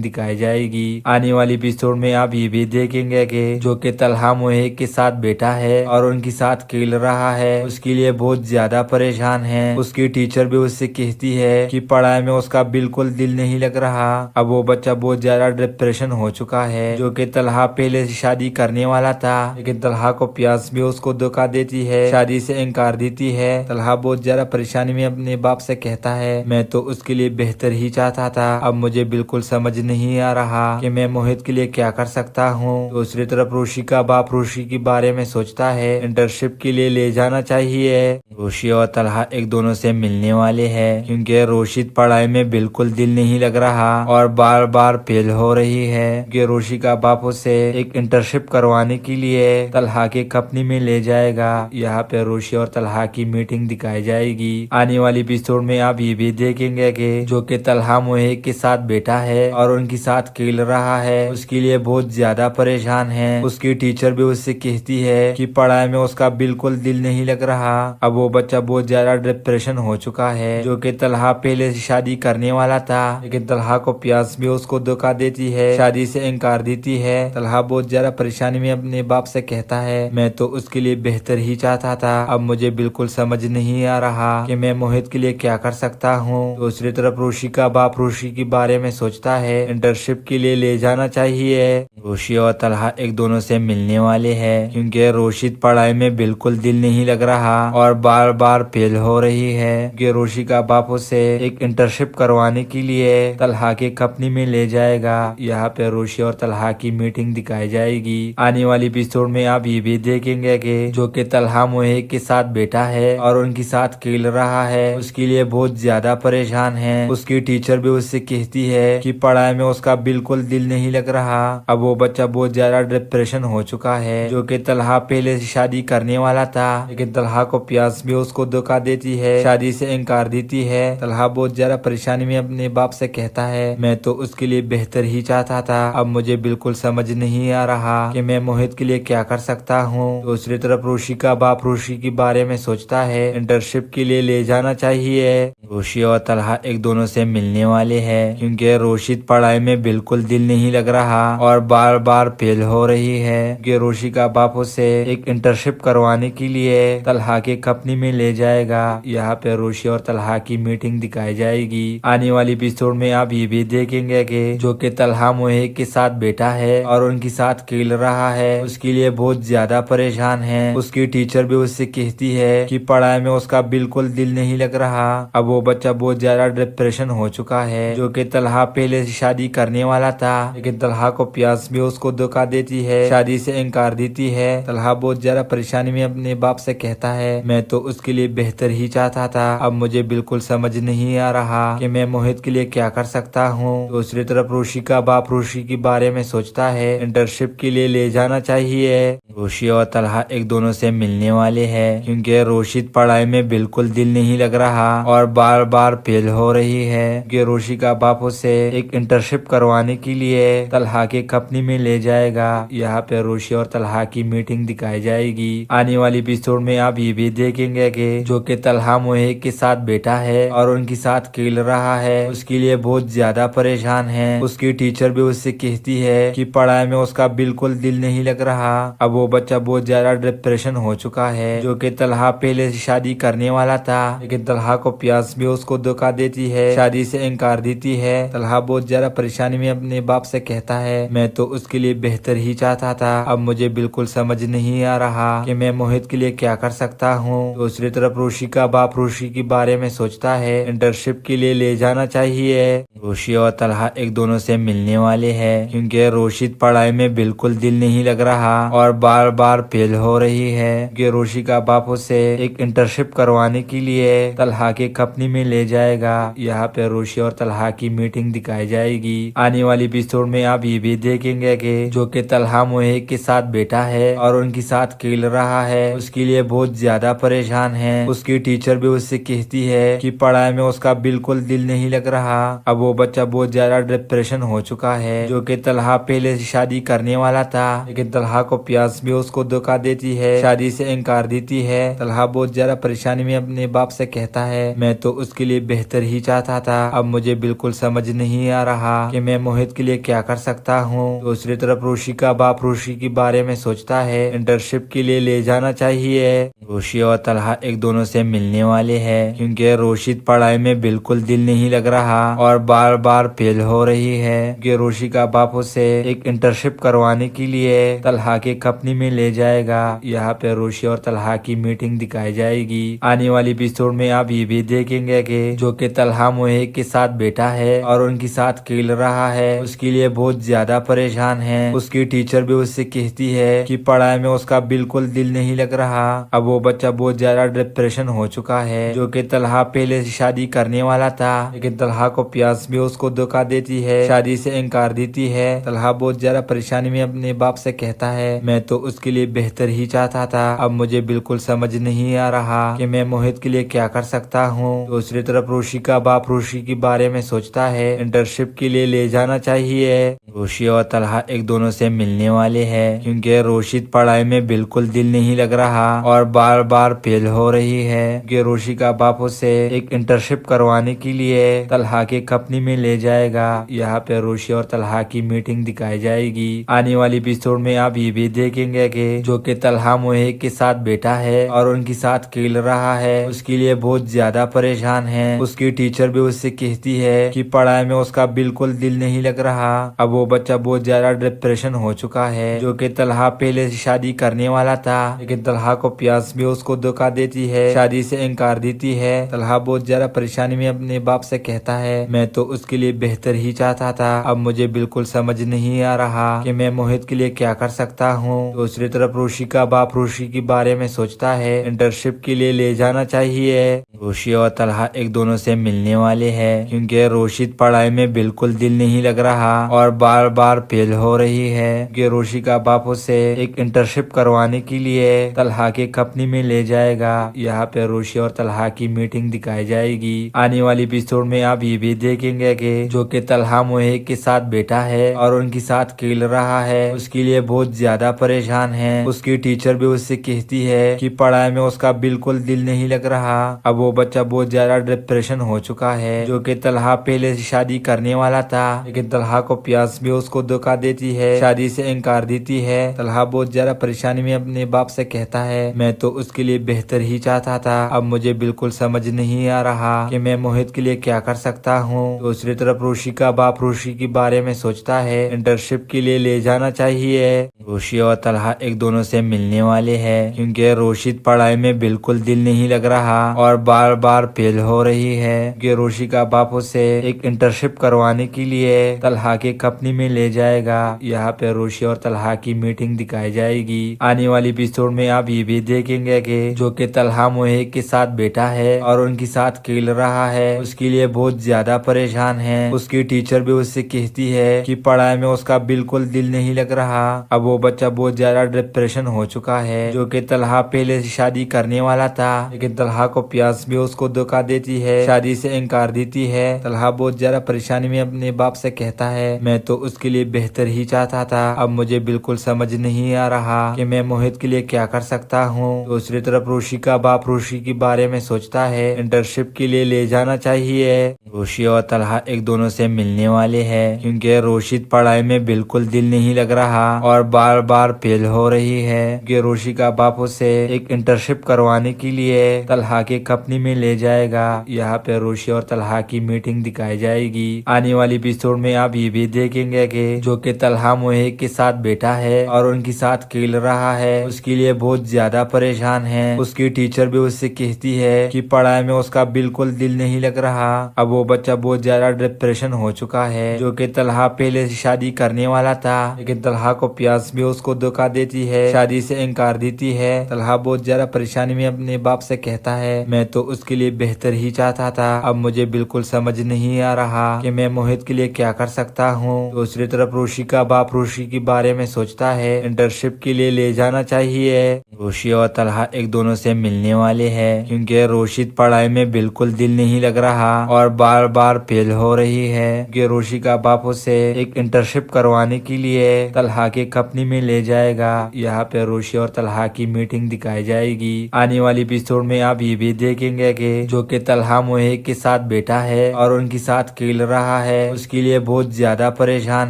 दिखाई जाएगी। आने वाली एपिसोड में आप ये भी देखेंगे कि जो कि तलहा मोहित के साथ बैठा है और उनके साथ खेल रहा है, उसके लिए बहुत ज्यादा परेशान है। उसकी टीचर भी उससे कहती है कि पढ़ाई में उसका बिल्कुल दिल नहीं लग रहा। अब वो बच्चा बहुत ज्यादा डिप्रेशन हो चुका है, जो कि तलहा पहले से शादी करने वाला था, लेकिन तलहा को प्यास भी उसको धोखा देती है, शादी से इनकार देती है। तलहा बहुत ज्यादा परेशानी में अपने बाप से कहता है, मैं तो उसके लिए बेहतर ही चाहता था, अब मुझे बिल्कुल समझ नहीं आ रहा कि मैं मोहित के लिए क्या कर सकता हूँ। दूसरी तरफ रोशी का बाप रोशी के बारे में सोचता है, इंटर्नशिप के लिए ले जाना चाहिए। रोशी और तलहा एक दोनों से मिलने वाले हैं, क्योंकि रोशिद पढ़ाई में बिल्कुल दिल नहीं लग रहा और बार बार फेल हो रही है। कि रोशी का बाप उसे एक इंटर्नशिप करवाने के लिए तलहा के कंपनी में ले जाएगा। यहाँ पे रोशी और तलहा की मीटिंग दिखाई जाएगी। आने वाली एपिसोड में आप ये भी देखेंगे कि जो कि तलहा मोहित के साथ बैठा है और उनके साथ खेल रहा है, उसके लिए बहुत ज्यादा परेशान है। उसकी टीचर भी उससे कहती है कि पढ़ाई में उसका बिल्कुल दिल नहीं लग रहा। अब वो बच्चा बहुत ज्यादा डिप्रेशन हो चुका है, जो कि तलहा पहले से शादी करने वाला था, लेकिन तलहा को प्यास भी उसको धोखा देती है, शादी से इनकार देती है। तलहा बहुत ज्यादा परेशानी में अपने बाप से कहता है, मैं तो उसके लिए बेहतर ही चाहता था, अब मुझे बिल्कुल समझ नहीं आ रहा कि मैं मोहित के लिए क्या कर सकता हूँ। दूसरी तरफ रोशी का बाप रोशी के बारे में सोचता है, इंटर्नशिप के लिए ले जाना चाहिए। रोशी और तलहा एक दोनों से मिलने वाले हैं, क्योंकि रोशिद पढ़ाई में बिल्कुल दिल नहीं लग रहा और बार बार फेल हो रही है। कि रोशी का बाप उसे एक इंटर्नशिप करवाने के लिए तलहा के कंपनी में ले जाएगा। यहाँ पे रोशी और तलहा की मीटिंग दिखाई जाएगी। आने वाली एपिसोड में आप ये भी देखेंगे कि जो कि तलहा मोहित के साथ बैठा है और उनके साथ खेल रहा है, उसके लिए बहुत ज्यादा परेशान है। उसकी टीचर भी उससे कहती है कि पढ़ाई में उसका बिल्कुल दिल नहीं लग रहा। अब वो बच्चा बहुत ज्यादा डिप्रेशन हो चुका है, जो कि तलहा पहले से शादी करने वाला था, लेकिन तलहा को प्यास भी उसको धोखा देती है, शादी से इनकार देती है। तलहा बहुत ज्यादा परेशानी में अपने बाप से कहता है, मैं तो उसके लिए बेहतर ही चाहता था, अब मुझे बिल्कुल समझ नहीं आ रहा कि मैं मोहित के लिए क्या कर सकता हूँ। दूसरी तरफ रोशी का बाप रोशी के बारे में सोचता है, इंटर्नशिप के लिए ले जाना चाहिए। रोशी और तलहा एक दोनों से मिलने वाले हैं, क्योंकि रोशिद पढ़ाई में बिल्कुल दिल नहीं लग रहा और बार बार फेल हो रही है। कि रोशी का बाप उसे एक इंटर्नशिप करवाने के लिए तलहा के कंपनी में ले जाएगा। यहाँ पे रोशी और तलहा की मीटिंग दिखाई जाएगी। आने वाली एपिसोड में आप ये भी देखेंगे कि जो कि तलहा मोहित के साथ बैठा है और उनके साथ खेल रहा है, उसके लिए बहुत ज्यादा परेशान है। उसकी टीचर भी उससे कहती है कि पढ़ाई में उसका बिल्कुल दिल नहीं लग रहा। अब वो बच्चा बहुत ज्यादा डिप्रेशन हो चुका है, जो कि तलहा पहले से शादी करने वाला था, लेकिन तलहा को प्यास भी उसको धोखा देती है, शादी से इनकार देती है। तलहा बहुत ज्यादा परेशानी में अपने बाप से कहता है, मैं तो उसके लिए बेहतर ही चाहता था, अब मुझे बिल्कुल समझ नहीं आ रहा कि मैं मोहित के लिए क्या कर सकता हूँ। दूसरी तरफ रोशी का बाप रोशी के बारे में सोचता है, इंटर्नशिप के लिए ले जाना चाहिए। रोशी और तलहा एक दोनों से मिलने वाले हैं, क्योंकि रोशिद पढ़ाई में बिल्कुल दिल नहीं लग रहा और बार बार फेल हो रही है। कि रोशी का बाप उसे एक इंटर्नशिप करवाने के लिए तलहा के कंपनी में ले जाएगा। यहाँ पे रोशी और तलहा की मीटिंग दिखाई जाएगी। आने वाली एपिसोड में आप ये भी देखेंगे कि जो कि तलहा मोहित के साथ बैठा है और उनके साथ खेल रहा है, उसके लिए बहुत ज्यादा परेशान है। उसकी टीचर भी उससे कहती है कि पढ़ाई में उसका बिल्कुल दिल नहीं लग रहा। अब वो बच्चा बहुत ज्यादा डिप्रेशन हो चुका है, जो कि तलहा पहले से शादी करने वाला था, लेकिन तलहा को प्यास भी उसको धोखा देती है, शादी से इनकार देती है। तलहा बहुत ज्यादा परेशानी में अपने बाप से कहता है, मैं तो उसके लिए बेहतर ही चाहता था, अब मुझे बिल्कुल समझ नहीं आ रहा कि मैं मोहित के लिए क्या कर सकता हूँ। दूसरी तरफ रोशी का बाप रोशी के बारे में सोचता है, इंटर्नशिप के लिए ले जाना चाहिए। रोशी और तलहा एक दोनों से मिलने वाले हैं, क्योंकि रोशिद पढ़ाई में बिल्कुल दिल नहीं लग रहा और बार बार फेल हो रही है। कि रोशी का बाप उसे एक इंटर्नशिप करवाने के लिए तलहा के कंपनी में ले जाएगा। यहाँ पे रोशी और तलहा की मीटिंग दिखाई जाएगी। आने वाली एपिसोड में आप ये भी देखेंगे कि जो कि तलहा मोहित के साथ बैठा है और उनके साथ खेल रहा है, उसके लिए बहुत ज्यादा परेशान है। उसकी टीचर भी उससे कहती है कि पढ़ाई में उसका बिल्कुल दिल नहीं लग रहा। अब वो बच्चा बहुत ज्यादा डिप्रेशन हो चुका है। जो कि तलहा पहले से शादी करने वाला था, लेकिन तलहा को प्यास भी उसको धोखा देती है, शादी से इनकार देती है। तलहा बहुत ज्यादा परेशानी में अपने बाप से कहता है मैं तो उसके लिए बेहतर ही चाहता था, अब मुझे बिल्कुल समझ नहीं आ रहा कि मैं मोहित के लिए क्या कर सकता हूँ। दूसरी तरफ रोशी का बाप रोशी के बारे में सोचता है इंटर्नशिप के लिए ले जाना चाहिए। रोशी और तलहा एक दोनों से मिलने वाले हैं, क्योंकि रोशिद पढ़ाई में बिल्कुल दिल नहीं लग रहा और बार बार फेल हो रही है। कि रोशी का बाप उसे एक इंटर्नशिप करवाने के लिए तलहा के कंपनी में ले जाएगा। यहाँ पे रोशी और तलहा की मीटिंग दिखाई जाएगी। आने वाली एपिसोड में आप ये भी देखेंगे कि जो कि तलहा मोहित के साथ बैठा है और उनके साथ खेल रहा है, उसके लिए बहुत ज्यादा परेशान है। उसकी टीचर भी उससे कहती है कि पढ़ाई में उसका बिल्कुल दिल नहीं लग रहा। अब वो बच्चा बहुत ज्यादा डिप्रेशन हो चुका है। जो कि तलहा पहले से शादी करने वाला था, लेकिन तलहा को प्यास भी उसको धोखा देती है, शादी से इनकार देती है। तलहा बहुत ज्यादा परेशानी में अपने बाप से कहता है मैं तो उसके लिए बेहतर ही चाहता था, अब मुझे बिल्कुल समझ नहीं आ रहा कि मैं मोहित के लिए क्या कर सकता हूँ। दूसरी तरफ रोशी का बाप रोशी के बारे में सोचता है इंटर्नशिप के लिए ले जाना चाहिए। रोशी और तलहा एक दोनों से मिलने वाले हैं, क्योंकि रोशिद पढ़ाई में बिल्कुल दिल नहीं लग रहा और बार बार फेल हो रही है। कि रोशी का बाप उसे एक इंटर्नशिप करवाने के लिए तलहा के कंपनी में ले जाएगा। यहाँ पे रोशी और तलहा की मीटिंग दिखाई जाएगी। आने वाली एपिसोड में आप ये भी देखेंगे कि जो कि तलहा मोहित के साथ बैठा है और उनके साथ खेल रहा है, उसके लिए बहुत ज्यादा परेशान है। उसकी टीचर भी उससे कहती है कि पढ़ाई में उसका बिल्कुल दिल नहीं लग रहा। अब वो बच्चा बहुत ज्यादा डिप्रेशन हो चुका है। जो कि तलहा पहले से शादी करने वाला था, लेकिन तलहा को प्यास भी उसको धोखा देती है, शादी से इनकार देती है। तलहा बहुत ज्यादा परेशानी में अपने बाप से कहता है मैं तो उसके लिए बेहतर ही चाहता था, अब मुझे बिल्कुल समझ नहीं आ रहा कि मैं मोहित के लिए क्या कर सकता हूँ। दूसरी तरफ रोशी का बाप रोशी के बारे में सोचता है इंटर्नशिप के लिए ले जाना चाहिए। रोशी और तलहा एक दोनों से मिलने वाले हैं, क्योंकि रोशिद पढ़ाई में बिल्कुल दिल नहीं लग रहा और बार बार फेल हो रही है। कि रोशी का बाप उसे एक इंटर्नशिप करवाने के लिए तलहा के कंपनी में ले जाएगा। यहाँ पे रोशी और तलहा की मीटिंग दिखाई जाएगी। आने वाली एपिसोड में आप ये भी देखेंगे कि जो कि तलहा मोहित के साथ बैठा है और उनके साथ खेल रहा है, उसके लिए बहुत ज्यादा परेशान है। उसकी टीचर भी उससे कहती है कि पढ़ाई में उसका बिल्कुल दिल नहीं लग रहा। अब वो बच्चा बहुत ज्यादा डिप्रेशन हो चुका है। जो कि तलहा पहले से शादी करने वाला था, लेकिन तलहा को प्यास भी उसको धोखा देती है, शादी से इनकार देती है। तलहा बहुत ज्यादा परेशानी में अपने बाप से कहता है मैं तो उसके लिए बेहतर ही चाहता था, अब मुझे बिल्कुल समझ नहीं आ रहा कि मैं मोहित के लिए क्या कर सकता हूँ। दूसरी तरफ रोशी का बाप रोशी के बारे में सोचता है इंटर्नशिप के लिए ले जाना चाहिए। रोशी और तलहा एक दोनों से मिलने वाले हैं, क्योंकि रोशिद पढ़ाई में बिल्कुल दिल नहीं लग रहा और बार बार फेल हो रही है। कि रोशी का बाप उसे एक इंटर्नशिप करवाने के लिए तलहा के कंपनी में ले जाएगा। यहाँ पे रोशी और तलहा की मीटिंग दिखाई जाएगी। आने वाली एपिसोड में आप ये भी देखेंगे कि जो कि तलहा मोहित के साथ बैठा है और उनके साथ खेल रहा है, उसके लिए बहुत ज्यादा परेशान है। उसकी टीचर भी उससे कहती है कि पढ़ाई में उसका बिल्कुल दिल नहीं लग रहा। अब वो बच्चा बहुत ज्यादा डिप्रेशन हो चुका है। जो कि तलहा पहले से शादी करने वाला था, लेकिन तलहा को प्यास भी उसको धोखा देती है, शादी से इनकार देती है। तलहा बहुत ज्यादा परेशानी में अपने बाप से कहता है मैं तो उसके लिए बेहतर ही चाहता था, अब मुझे बिल्कुल समझ नहीं आ रहा कि मैं मोहित के लिए क्या कर सकता हूँ। दूसरी तरफ रोशी का बाप रोशी के बारे में सोचता है इंटर्नशिप के लिए ले जाना चाहिए। रोशी और तलहा एक दोनों से मिलने वाले हैं, क्योंकि रोशिद पढ़ाई में बिल्कुल दिल नहीं लग रहा और बार बार फेल हो रही है। कि रोशी का बाप उसे एक इंटर्नशिप करवाने के लिए तलहा के कंपनी में ले जाएगा। यहाँ पे रोशी और तलहा की मीटिंग दिखाई जाएगी। आने वाली एपिसोड में आप ये भी देखेंगे कि जो कि तलहा मोहित के साथ बैठा है और उनके साथ खेल रहा है, उसके लिए बहुत ज्यादा परेशान है। उसकी टीचर भी उससे कहती है कि पढ़ाई में उसका बिल्कुल दिल नहीं लग रहा। अब वो बच्चा बहुत ज्यादा डिप्रेशन हो चुका है, जो कि तलहा पहले से शादी करने वाला था। लेकिन तलहा को प्यास भी उसको धोखा देती है, शादी से इनकार देती है। तलहा बहुत ज्यादा परेशानी में अपने बाप से कहता है, मैं तो उसके लिए बेहतर ही चाहता था, अब मुझे बिल्कुल समझ नहीं आ रहा कि मैं मोहित के लिए क्या कर सकता हूँ। दूसरी तरफ रोशी का बाप रोशी के बारे में सोचता है, इंटर्नशिप के लिए ले जाना चाहिए। रोशी और तलहा एक दोनों से मिलने वाले हैं, क्योंकि रोशी पढ़ाई में बिल्कुल दिल नहीं लग रहा और बार बार फेल हो रही है। कि रोशी का बाप उसे एक इंटर्नशिप करवाने के लिए तलहा के कंपनी में ले जाएगा। यहाँ पे रोशी और तलहा की मीटिंग दिखाई जाएगी। आने वाली एपिसोड में आप ये भी देखेंगे कि जो कि तलहा मोहित के साथ बैठा है और उनके साथ खेल रहा है, उसके लिए बहुत ज्यादा परेशान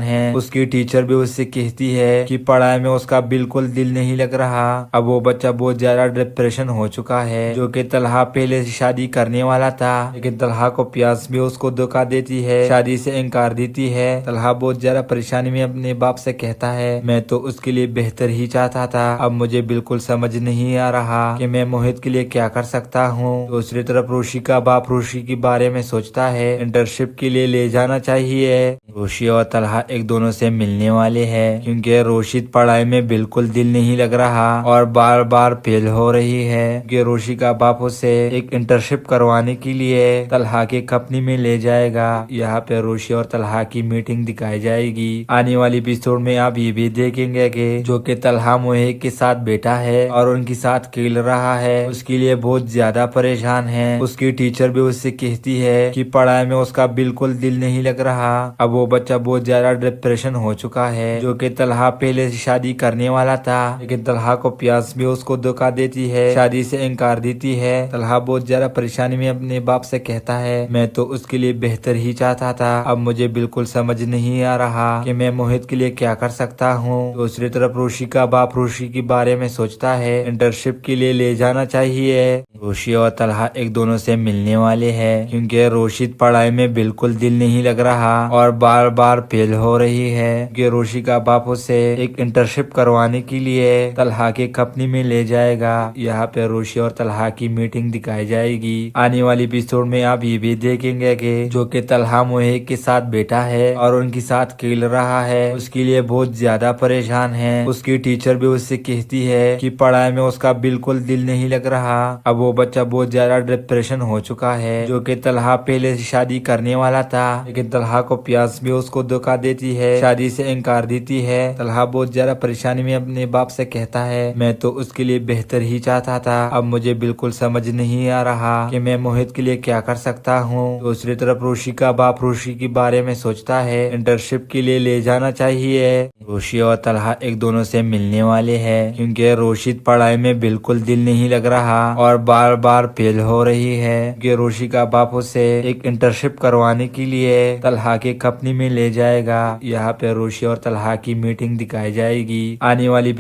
है। उसकी टीचर भी उससे कहती है कि पढ़ाई में उसका बिल्कुल दिल नहीं लग रहा। अब वो बच्चा बहुत ज्यादा डिप्रेशन हो चुका है, जो कि तलहा पहले से शादी करने वाला था। लेकिन तलहा को प्यास भी उसको धोखा देती है, शादी से इनकार देती है। तलहा बहुत ज्यादा परेशानी में अपने बाप से कहता है, मैं तो उसके लिए बेहतर ही चाहता था, अब मुझे बिल्कुल समझ नहीं आ रहा कि मैं मोहित के लिए क्या कर सकता हूँ। दूसरी तरफ रोशी का बाप रोशी के बारे में सोचता है, इंटर्नशिप के लिए ले जाना चाहिए। रोशी और तलहा एक दोनों से मिलने वाले हैं, क्योंकि रोशी पढ़ाई में बिल्कुल दिल नहीं लग रहा और बार बार फेल हो रही है। कि रोशी का बाप उसे एक इंटर्नशिप करवाने के लिए तलहा के कंपनी में ले जाएगा। यहाँ पे रोशी और तलहा की मीटिंग दिखाई जाएगी। आने वाली एपिसोड में आप ये भी देखेंगे कि जो कि तलहा मोहित के साथ बैठा है और उनके साथ खेल रहा है, उसके लिए बहुत ज्यादा परेशान है। उसकी टीचर भी उससे कहती है कि पढ़ाई में उसका बिल्कुल दिल नहीं लग रहा। अब वो बच्चा बहुत ज्यादा डिप्रेशन हो चुका है, जो कि तलहा पहले से शादी करने वाला था। लेकिन तलहा को प्यास भी उसको धोखा देती है, शादी से इनकार देती है। तलहा बहुत ज्यादा परेशानी में अपने बाप से कहता है, मैं तो उसके लिए बेहतर ही चाहता था, अब मुझे बिल्कुल समझ नहीं आ रहा कि मैं मोहित के लिए क्या कर सकता हूँ। दूसरी तरफ रोशी का बाप रोशी के बारे में सोचता है, इंटर्नशिप के लिए ले जाना चाहिए। रोशी और तलहा एक दोनों से मिलने वाले हैं, क्योंकि रोशी पढ़ाई में बिल्कुल दिल नहीं लग रहा और बार बार फेल हो रही है। कि रोशी का बाप उसे एक इंटर्नशिप करवाने के लिए तलहा के कंपनी में ले जाएगा। यहाँ पे रोशी और तलहा की मीटिंग दिखाई जाएगी। आने वाली एपिसोड में आप ये भी देखेंगे कि जो कि तलहा मोहित के साथ बैठा है और उनके साथ खेल रहा है, उसके लिए बहुत ज्यादा परेशान है। उसकी टीचर भी उससे कहती है कि पढ़ाई में उसका बिल्कुल दिल नहीं लग रहा। अब वो बच्चा बहुत ज्यादा डिप्रेशन हो चुका है, जो कि तलहा पहले से शादी करने वाला था। लेकिन तलहा को प्यास भी उसको धोखा देती है, शादी से इनकार देती है। तलहा बहुत ज्यादा परेशानी में अपने बाप से कहता है, मैं तो उसके लिए बेहतर ही चाहता था, अब मुझे बिल्कुल समझ नहीं आ रहा कि मैं मोहित के लिए क्या कर सकता हूँ। दूसरी तरफ रोशी का बाप रोशी के बारे में सोचता है, इंटर्नशिप के लिए ले जाना चाहिए। रोशी और तलहा एक दोनों से मिलने वाले हैं, क्योंकि रोशी पढ़ाई में बिल्कुल दिल नहीं लग रहा और बार बार फेल हो रही है। कि रोशी का बाप उसे एक इंटर्नशिप करवाने के लिए तलहा के कंपनी में ले जाएगा। यहाँ पे रोशी और तलहा की मीटिंग दिखाई जाएगी। आने वाली